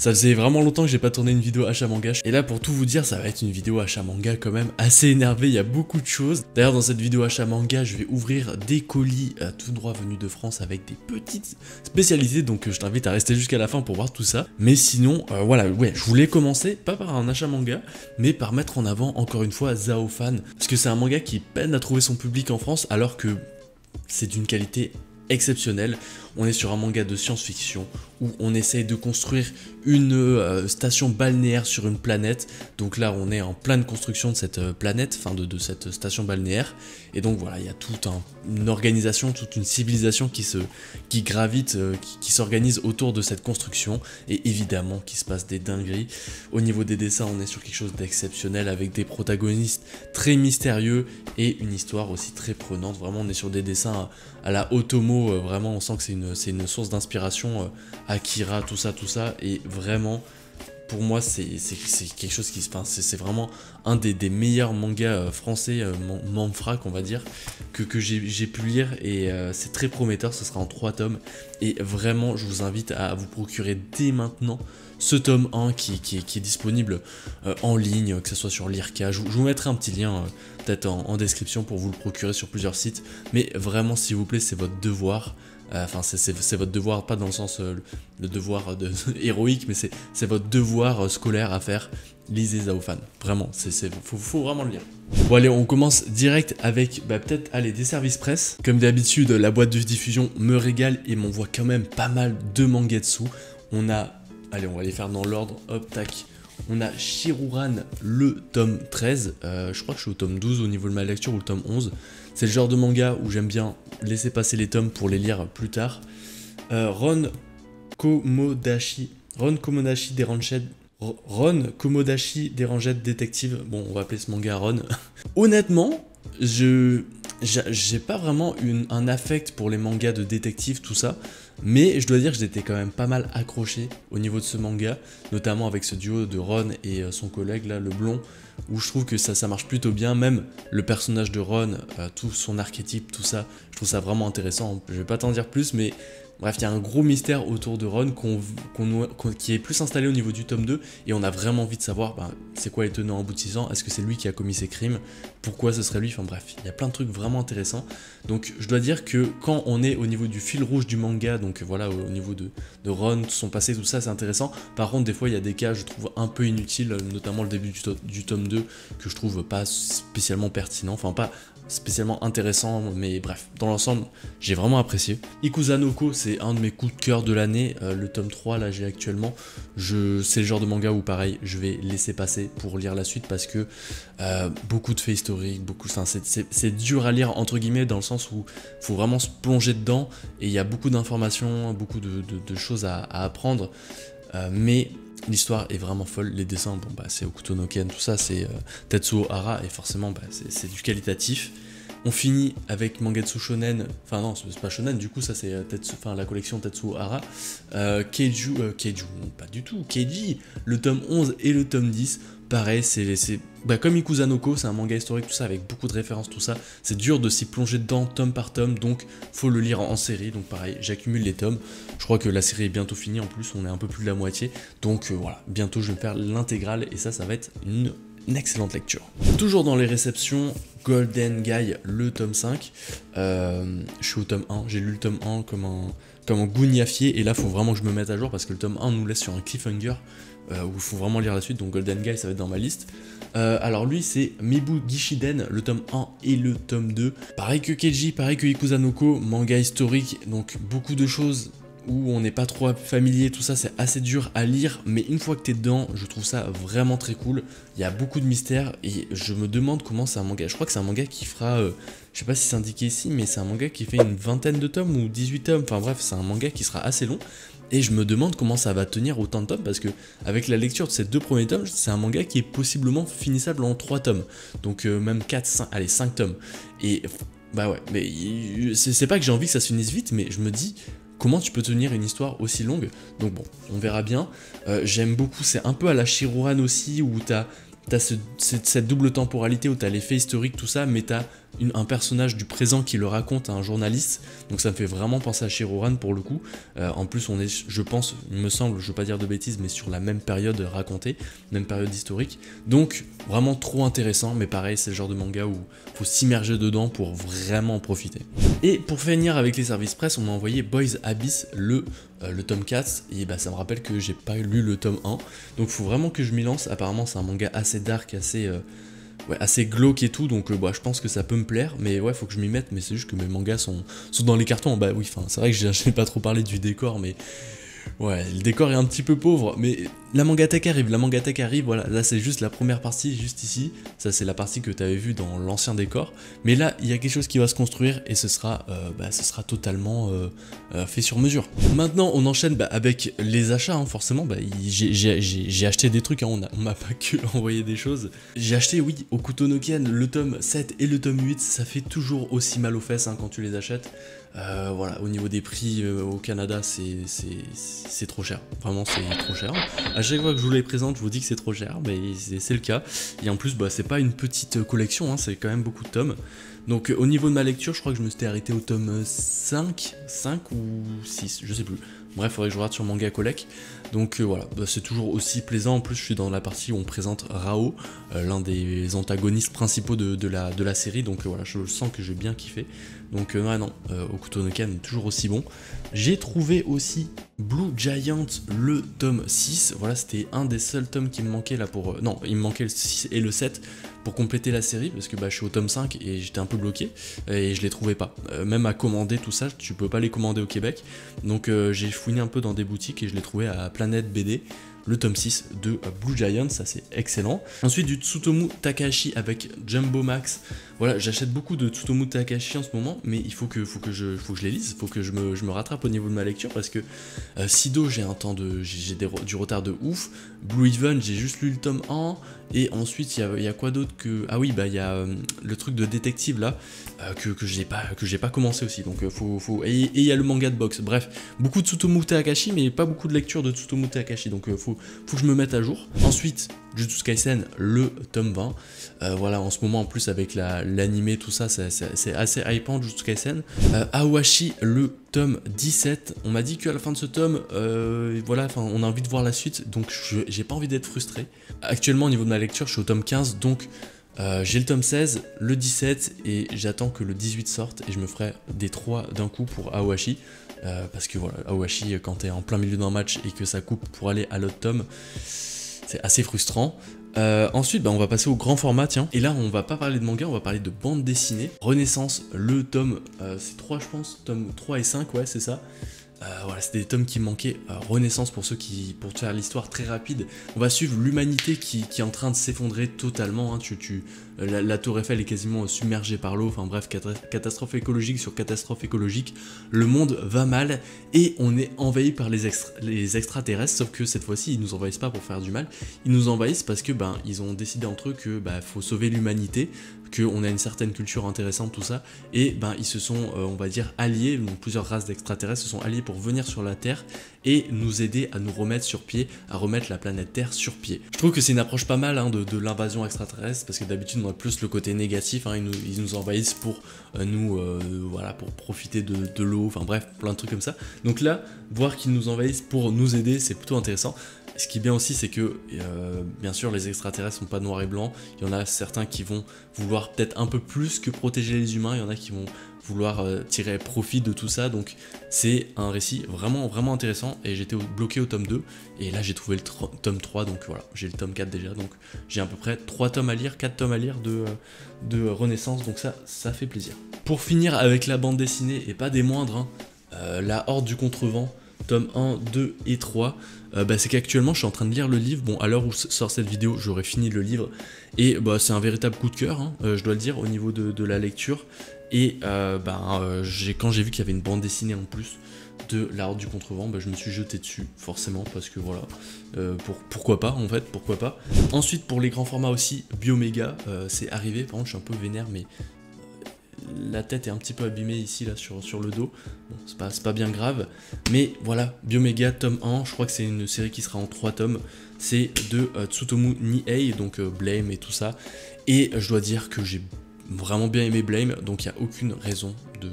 Ça faisait vraiment longtemps que j'ai pas tourné une vidéo achat manga. Et là, pour tout vous dire, ça va être une vidéo achat manga quand même assez énervée. Il y a beaucoup de choses. D'ailleurs, dans cette vidéo achat manga, je vais ouvrir des colis tout droit venus de France avec des petites spécialités. Donc, je t'invite à rester jusqu'à la fin pour voir tout ça. Mais sinon, voilà, ouais, je voulais commencer, pas par un achat manga, mais par mettre en avant, encore une fois, Zaofan. Parce que c'est un manga qui peine à trouver son public en France, alors que c'est d'une qualité exceptionnelle. On est sur un manga de science-fiction où on essaye de construire une station balnéaire sur une planète. Donc là, on est en pleine construction de cette planète, enfin de cette station balnéaire. Et donc voilà, il y a toute une organisation, toute une civilisation qui gravite, qui s'organise autour de cette construction. Et évidemment, qu'il se passe des dingueries. Au niveau des dessins, on est sur quelque chose d'exceptionnel avec des protagonistes très mystérieux et une histoire aussi très prenante. Vraiment, on est sur des dessins à la Otomo. Vraiment, on sent que c'est une source d'inspiration. Akira, tout ça, et vraiment, pour moi, c'est quelque chose qui, enfin, c'est vraiment un des meilleurs mangas français, manfrac, on va dire, que j'ai pu lire, et c'est très prometteur. Ce sera en 3 tomes, et vraiment, je vous invite à vous procurer dès maintenant ce tome 1 qui est disponible en ligne, que ce soit sur Lirka. Je vous mettrai un petit lien peut-être en description pour vous le procurer sur plusieurs sites, mais vraiment, s'il vous plaît, c'est votre devoir. Enfin, c'est votre devoir, pas dans le sens le devoir héroïque, mais c'est votre devoir scolaire à faire. Lisez Zaofan, vraiment, faut vraiment le lire. Bon allez, on commence direct avec peut-être des services presse. Comme d'habitude, la boîte de diffusion me régale et m'envoie quand même pas mal de mangetsu. On a, allez, on va les faire dans l'ordre, hop, tac. On a Shiruran, le tome 13, je crois que je suis au tome 12 au niveau de ma lecture, ou le tome 11. C'est le genre de manga où j'aime bien laisser passer les tomes pour les lire plus tard. Ron Komodachi Deranged Detective. Bon, on va appeler ce manga Ron. Honnêtement, j'ai pas vraiment un affect pour les mangas de détective, tout ça. Mais je dois dire que j'étais quand même pas mal accroché au niveau de ce manga, notamment avec ce duo de Ron et son collègue là, le blond, où je trouve que ça marche plutôt bien. Même le personnage de Ron, tout son archétype, tout ça, je trouve ça vraiment intéressant. Je vais pas t'en dire plus, mais bref, il y a un gros mystère autour de Ron qui est plus installé au niveau du tome 2, et on a vraiment envie de savoir c'est quoi les tenants aboutissants, est-ce que c'est lui qui a commis ces crimes, pourquoi ce serait lui, enfin bref, il y a plein de trucs vraiment intéressants. Donc je dois dire que quand on est au niveau du fil rouge du manga, donc voilà, au niveau de Ron, son passé, tout ça, c'est intéressant. Par contre, des fois, il y a des cas, je trouve, un peu inutiles, notamment le début du tome 2, que je trouve pas spécialement pertinent, enfin pas spécialement intéressant, mais bref, dans l'ensemble, j'ai vraiment apprécié. Ikuzanoko, c'est un de mes coups de cœur de l'année, le tome 3, là, j'ai actuellement, c'est le genre de manga où, pareil, je vais laisser passer pour lire la suite, parce que beaucoup de faits historiques, c'est dur à lire, entre guillemets, dans le sens où il faut vraiment se plonger dedans, et il y a beaucoup d'informations, beaucoup de choses à apprendre, mais l'histoire est vraiment folle, les dessins, bon c'est Hokuto no Ken, tout ça, c'est Tetsuo Hara, et forcément c'est du qualitatif. On finit avec Mangetsu Shonen, enfin non, c'est pas Shonen, du coup ça c'est la collection Tetsuo Hara, Keiju, non, pas du tout, Keiji, le tome 11 et le tome 10, pareil, c'est comme Ikuzanoko, c'est un manga historique, tout ça, avec beaucoup de références, tout ça, c'est dur de s'y plonger dedans tome par tome, donc faut le lire en série, donc pareil, j'accumule les tomes, je crois que la série est bientôt finie, en plus on est un peu plus de la moitié, donc voilà, bientôt je vais me faire l'intégrale, et ça va être une excellente lecture. Toujours dans les réceptions, Golden Guy, le tome 5, je suis au tome 1, j'ai lu le tome 1 comme un gougnafier, et là faut vraiment que je me mette à jour, parce que le tome 1 nous laisse sur un cliffhanger, où il faut vraiment lire la suite, donc Golden Guy ça va être dans ma liste. Alors lui c'est Mibu Gishiden, le tome 1 et le tome 2, pareil que Keiji, pareil que Ikuzanoko, manga historique, donc beaucoup de choses où on n'est pas trop familier, tout ça, c'est assez dur à lire, mais une fois que t'es dedans, je trouve ça vraiment très cool. Il y a beaucoup de mystères, et je me demande comment c'est un manga. Je crois que c'est un manga qui fera, je sais pas si c'est indiqué ici, mais c'est un manga qui fait une vingtaine de tomes ou 18 tomes, enfin bref, c'est un manga qui sera assez long. Et je me demande comment ça va tenir autant de tomes, parce que avec la lecture de ces 2 premiers tomes, c'est un manga qui est possiblement finissable en 3 tomes. Donc même 4, 5, allez 5 tomes. Et ouais, mais c'est pas que j'ai envie que ça se finisse vite, mais je me dis, comment tu peux tenir une histoire aussi longue? Donc bon, on verra bien. J'aime beaucoup, c'est un peu à la Shiruran aussi, où t'as cette double temporalité, où t'as les faits historiques, tout ça, mais t'as un personnage du présent qui le raconte à un journaliste, donc ça me fait vraiment penser à Shadowrun pour le coup. En plus on est, je pense, il me semble, je veux pas dire de bêtises, mais sur la même période racontée, même période historique, donc vraiment trop intéressant, mais pareil c'est le genre de manga où faut s'immerger dedans pour vraiment en profiter. Et pour finir avec les services presse, on m'a envoyé Boys Abyss, le tome 4, et bah ça me rappelle que j'ai pas lu le tome 1, donc faut vraiment que je m'y lance. Apparemment c'est un manga assez dark, assez glauque et tout, donc bah, je pense que ça peut me plaire, mais ouais, faut que je m'y mette, mais c'est juste que mes mangas sont dans les cartons. Bah oui, enfin, c'est vrai que j'ai pas trop parlé du décor, mais ouais, le décor est un petit peu pauvre, mais la mangatech arrive, voilà, là c'est juste la première partie, juste ici, ça c'est la partie que tu avais vue dans l'ancien décor, mais là il y a quelque chose qui va se construire et ce sera totalement fait sur mesure. Maintenant on enchaîne avec les achats, hein, forcément, j'ai acheté des trucs, hein, on m'a pas que envoyé des choses. J'ai acheté, oui, Hokuto no Ken, le tome 7 et le tome 8, ça fait toujours aussi mal aux fesses, hein, quand tu les achètes. Voilà, au niveau des prix au Canada, c'est trop cher. Vraiment, c'est trop cher. À chaque fois que je vous les présente, je vous dis que c'est trop cher, mais c'est le cas. Et en plus, c'est pas une petite collection, hein, c'est quand même beaucoup de tomes. Donc au niveau de ma lecture, je crois que je me suis arrêté au tome 5 ou 6, je sais plus. Bref, il faudrait que je regarde sur Manga Collect. Donc voilà, c'est toujours aussi plaisant. En plus, je suis dans la partie où on présente Rao, l'un des antagonistes principaux de la série. Donc voilà, je sens que j'ai bien kiffé. Donc ouais, non, Hokuto no Ken est toujours aussi bon. J'ai trouvé aussi Blue Giant, le tome 6. Voilà, c'était un des seuls tomes qui me manquait là pour... non, il me manquait le 6 et le 7 pour compléter la série, parce que je suis au tome 5 et j'étais un peu bloqué, et je les trouvais pas. Même à commander tout ça, tu peux pas les commander au Québec. Donc j'ai fouiné un peu dans des boutiques et je l'ai trouvé à Planète BD. Le tome 6 de Blue Giant, ça c'est excellent. Ensuite du Tsutomu Takahashi avec Jumbo Max. Voilà, j'achète beaucoup de Tsutomu Takahashi en ce moment, mais il faut que je les lise, il faut que je me rattrape au niveau de ma lecture, parce que Sido, j'ai du retard de ouf. Blue Even, j'ai juste lu le tome 1, et ensuite il y a quoi d'autre que... Ah oui, il y a le truc de détective là, que j'ai pas commencé aussi, donc et il y a le manga de boxe. Bref, beaucoup de Tsutomu Takahashi, mais pas beaucoup de lecture de Tsutomu Takahashi, donc faut que je me mette à jour. Ensuite, Jujutsu Kaisen, le tome 20. Voilà, en ce moment en plus avec l'animé, tout ça, c'est assez hypant, Jujutsu Kaisen. Awashi, le tome 17. On m'a dit qu'à la fin de ce tome, voilà, on a envie de voir la suite, donc j'ai pas envie d'être frustré. Actuellement, au niveau de ma lecture, je suis au tome 15, donc j'ai le tome 16, le 17, et j'attends que le 18 sorte, et je me ferai des 3 d'un coup pour Awashi. Parce que voilà, Awashi, quand t'es en plein milieu d'un match et que ça coupe pour aller à l'autre tome, c'est assez frustrant. Ensuite, on va passer au grand format, tiens. Et là, on va pas parler de manga, on va parler de bande dessinée. Renaissance, le tome, c'est 3 je pense, tome 3 et 5, ouais, c'est ça. Voilà, c'était des tomes qui me manquaient. Renaissance, pour te faire l'histoire très rapide, on va suivre l'humanité qui est en train de s'effondrer totalement, hein. La tour Eiffel est quasiment submergée par l'eau, enfin bref, catastrophe écologique sur catastrophe écologique, le monde va mal et on est envahi par les extraterrestres, sauf que cette fois-ci ils nous envahissent pas pour faire du mal, ils nous envahissent parce que ils ont décidé entre eux que faut sauver l'humanité, qu'on a une certaine culture intéressante, tout ça, et ils se sont, on va dire, alliés, donc plusieurs races d'extraterrestres se sont alliés pour venir sur la Terre et nous aider à nous remettre sur pied, à remettre la planète Terre sur pied. Je trouve que c'est une approche pas mal, hein, de l'invasion extraterrestre, parce que d'habitude on a plus le côté négatif, hein, ils nous envahissent pour voilà, pour profiter de l'eau, enfin bref, plein de trucs comme ça. Donc là, voir qu'ils nous envahissent pour nous aider, c'est plutôt intéressant. Ce qui est bien aussi, c'est que, bien sûr, les extraterrestres sont pas noirs et blancs. Il y en a certains qui vont vouloir peut-être un peu plus que protéger les humains. Il y en a qui vont vouloir tirer profit de tout ça. Donc, c'est un récit vraiment, vraiment intéressant. Et j'étais bloqué au tome 2. Et là, j'ai trouvé le tome 3. Donc, voilà, j'ai le tome 4 déjà. Donc, j'ai à peu près 3 tomes à lire, 4 tomes à lire de Renaissance. Donc, ça fait plaisir. Pour finir avec la bande dessinée, et pas des moindres, hein, La Horde du Contrevent, tome 1, 2 et 3. C'est qu'actuellement je suis en train de lire le livre. Bon, à l'heure où sort cette vidéo, j'aurai fini le livre. Et c'est un véritable coup de cœur, hein, je dois le dire, au niveau de la lecture. Et quand j'ai vu qu'il y avait une bande dessinée en plus de La Horde du Contrevent, je me suis jeté dessus, forcément, parce que voilà, pourquoi pas en fait, pourquoi pas. Ensuite, pour les grands formats aussi, Bioméga, c'est arrivé. Par contre, je suis un peu vénère, mais la tête est un petit peu abîmée ici là sur le dos, bon, c'est pas bien grave, mais voilà, Bioméga tome 1, je crois que c'est une série qui sera en 3 tomes, c'est de Tsutomu Nihei, donc Blame et tout ça, et je dois dire que j'ai vraiment bien aimé Blame, donc il n'y a aucune raison de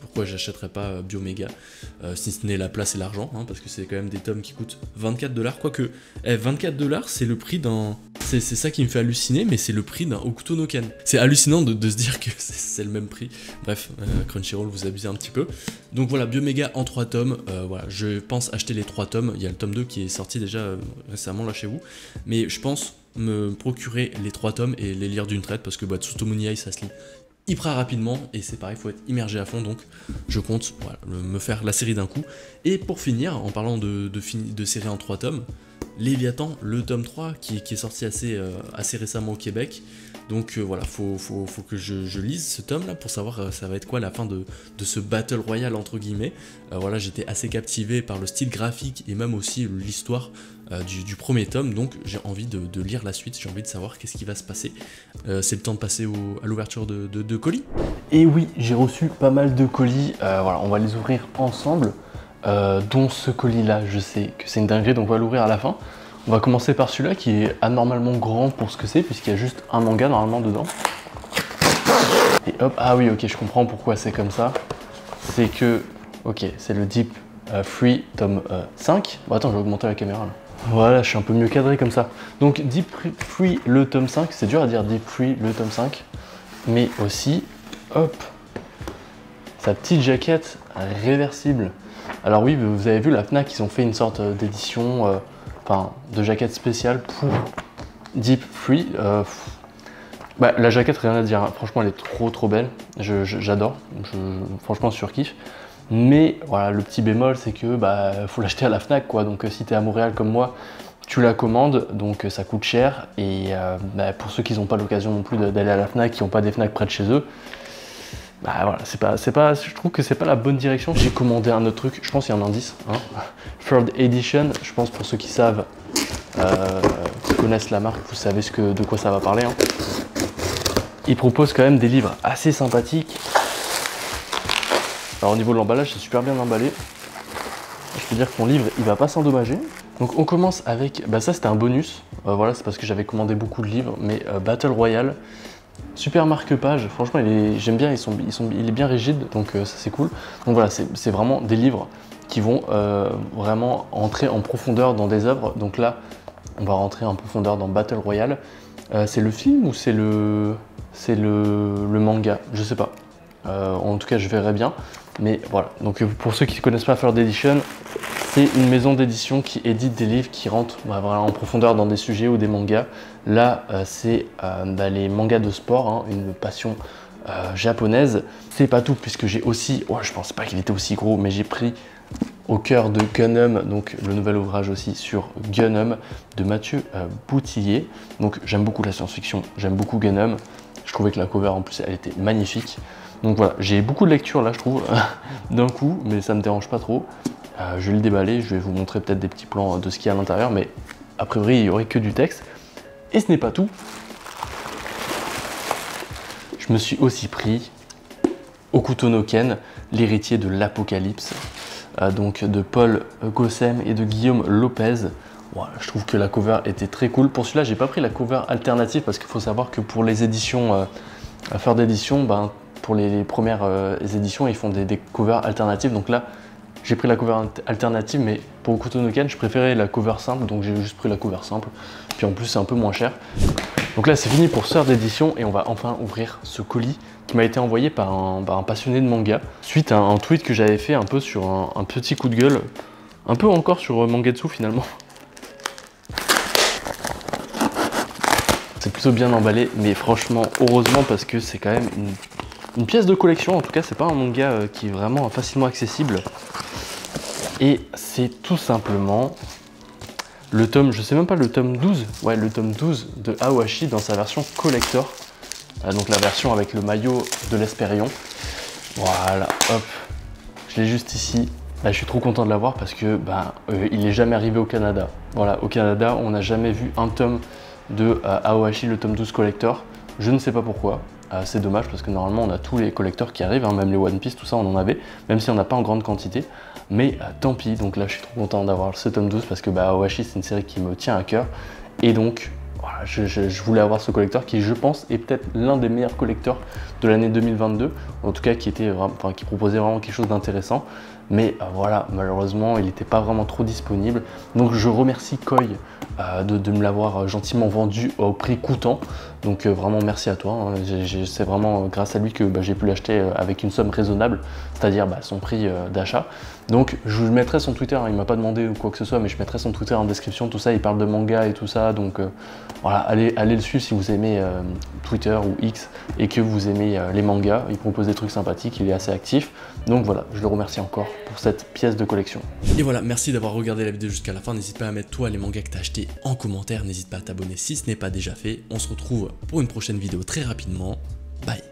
pourquoi j'achèterais pas Biomega, si ce n'est la place et l'argent, hein, parce que c'est quand même des tomes qui coûtent 24$, quoique 24$ c'est le prix d'un... C'est ça qui me fait halluciner, mais c'est le prix d'un Hokuto no Ken. C'est hallucinant de se dire que c'est le même prix. Bref, Crunchyroll, vous abusez un petit peu. Donc voilà, Biomega en 3 tomes, voilà, je pense acheter les 3 tomes, il y a le tome 2 qui est sorti déjà récemment là chez vous, mais je pense me procurer les 3 tomes et les lire d'une traite, parce que Tsutomu Nihei ça se lit hyper rapidement, et c'est pareil, il faut être immergé à fond, donc je compte voilà, me faire la série d'un coup. Et pour finir, en parlant de série en 3 tomes, Léviathan, le tome 3, qui est sorti assez récemment au Québec, donc voilà, faut que je lise ce tome là pour savoir ça va être quoi la fin de ce Battle Royale entre guillemets. Voilà, j'étais assez captivé par le style graphique et même aussi l'histoire du premier tome, donc j'ai envie de lire la suite, j'ai envie de savoir qu'est-ce qui va se passer. C'est le temps de passer à l'ouverture de colis. Et oui, j'ai reçu pas mal de colis, voilà, on va les ouvrir ensemble, dont ce colis là, je sais que c'est une dinguerie, donc on va l'ouvrir à la fin. On va commencer par celui-là qui est anormalement grand pour ce que c'est, puisqu'il y a juste un manga normalement dedans. Et hop, ah oui, ok, je comprends pourquoi c'est comme ça. C'est que, ok, c'est le Deep Free tome 5. Bon, attends, je vais augmenter la caméra là. Voilà, je suis un peu mieux cadré comme ça. Donc Deep Free le tome 5, c'est dur à dire Deep Free le tome 5. Mais aussi, hop, sa petite jaquette réversible. Alors oui, vous avez vu, la Fnac, ils ont fait une sorte d'édition... de jaquette spéciale pour Deep Free. La jaquette, rien à dire, hein. Franchement elle est trop belle, j'adore, franchement surkiffe. Mais voilà, le petit bémol c'est que faut l'acheter à la Fnac quoi, donc si tu es à Montréal comme moi, tu la commandes, donc ça coûte cher. Et pour ceux qui n'ont pas l'occasion non plus d'aller à la Fnac, qui n'ont pas des Fnac près de chez eux, voilà, je trouve que c'est pas la bonne direction. J'ai commandé un autre truc, je pense qu'il y a un indice, hein. Third Edition, je pense pour ceux qui savent, qui connaissent la marque, vous savez de quoi ça va parler, hein. Ils proposent quand même des livres assez sympathiques. Alors au niveau de l'emballage, c'est super bien emballé. Je peux dire que mon livre, il va pas s'endommager. Donc on commence avec, ça c'était un bonus, voilà, c'est parce que j'avais commandé beaucoup de livres, mais Battle Royale. Super marque-page, franchement j'aime bien, il est bien rigide, donc ça c'est cool. Donc voilà, c'est vraiment des livres qui vont vraiment entrer en profondeur dans des œuvres. Donc là, on va rentrer en profondeur dans Battle Royale. C'est le film ou c'est le manga? Je sais pas. En tout cas, je verrai bien. Mais voilà, donc pour ceux qui ne connaissent pas Third Edition, c'est une maison d'édition qui édite des livres qui rentrent vraiment en profondeur dans des sujets ou des mangas. Là, c'est les mangas de sport, hein, une passion japonaise. C'est pas tout, puisque j'ai aussi, je pensais pas qu'il était aussi gros, mais j'ai pris Au cœur de Gunham, donc le nouvel ouvrage aussi sur Gunham de Mathieu Boutillier. Donc j'aime beaucoup la science-fiction, j'aime beaucoup Gunham. Je trouvais que la cover en plus elle était magnifique. Donc voilà, j'ai beaucoup de lecture là je trouve, d'un coup, mais ça me dérange pas trop. Je vais le déballer, je vais vous montrer peut-être des petits plans de ce qu'il y a à l'intérieur, mais a priori il n'y aurait que du texte. Et ce n'est pas tout. Je me suis aussi pris Hokuto no Ken, l'héritier de l'Apocalypse, donc de Paul Gossem et de Guillaume Lopez. Voilà, je trouve que la cover était très cool. Pour celui-là, j'ai pas pris la cover alternative parce qu'il faut savoir que pour les éditions, Third Edition, pour les premières éditions, ils font des covers alternatives. Donc là, j'ai pris la cover alternative, mais pour Hokuto no Ken, je préférais la cover simple, donc j'ai juste pris la cover simple. Puis en plus, c'est un peu moins cher. Donc là, c'est fini pour Third Edition et on va enfin ouvrir ce colis qui m'a été envoyé par un passionné de manga suite à un tweet que j'avais fait un peu sur un petit coup de gueule, un peu encore sur Mangetsu finalement. C'est plutôt bien emballé, mais franchement, heureusement parce que c'est quand même une pièce de collection. En tout cas, c'est pas un manga qui est vraiment facilement accessible. Et c'est tout simplement le tome, je sais même pas, le tome 12, ouais, le tome 12 de Aoashi dans sa version collector. Donc la version avec le maillot de l'Espérion. Voilà, hop, je l'ai juste ici. Là, je suis trop content de l'avoir parce que il n'est jamais arrivé au Canada. Voilà, au Canada, on n'a jamais vu un tome de Aoashi, le tome 12 collector. Je ne sais pas pourquoi. C'est dommage parce que normalement, on a tous les collectors qui arrivent, hein, même les One Piece, tout ça, on en avait, même si on n'a pas en grande quantité. Mais tant pis, donc là, je suis trop content d'avoir ce tome 12 parce que Aoashi, c'est une série qui me tient à cœur. Et donc, voilà, je voulais avoir ce collecteur qui, je pense, est peut-être l'un des meilleurs collecteurs de l'année 2022, en tout cas qui proposait vraiment quelque chose d'intéressant. Mais voilà, malheureusement, il n'était pas vraiment trop disponible. Donc je remercie Koi de me l'avoir gentiment vendu au prix coûtant. Donc vraiment merci à toi, hein. C'est vraiment grâce à lui que j'ai pu l'acheter avec une somme raisonnable, c'est-à-dire son prix d'achat. Donc je mettrai son Twitter, hein, il m'a pas demandé ou quoi que ce soit, mais je mettrai son Twitter en description, tout ça, il parle de manga et tout ça. Donc voilà, allez le suivre si vous aimez Twitter ou X et que vous aimez les mangas. Il propose des trucs sympathiques, il est assez actif. Donc voilà, je le remercie encore pour cette pièce de collection. Et voilà, merci d'avoir regardé la vidéo jusqu'à la fin. N'hésite pas à mettre toi les mangas que tu as achetés en commentaire. N'hésite pas à t'abonner si ce n'est pas déjà fait. On se retrouve pour une prochaine vidéo très rapidement. Bye.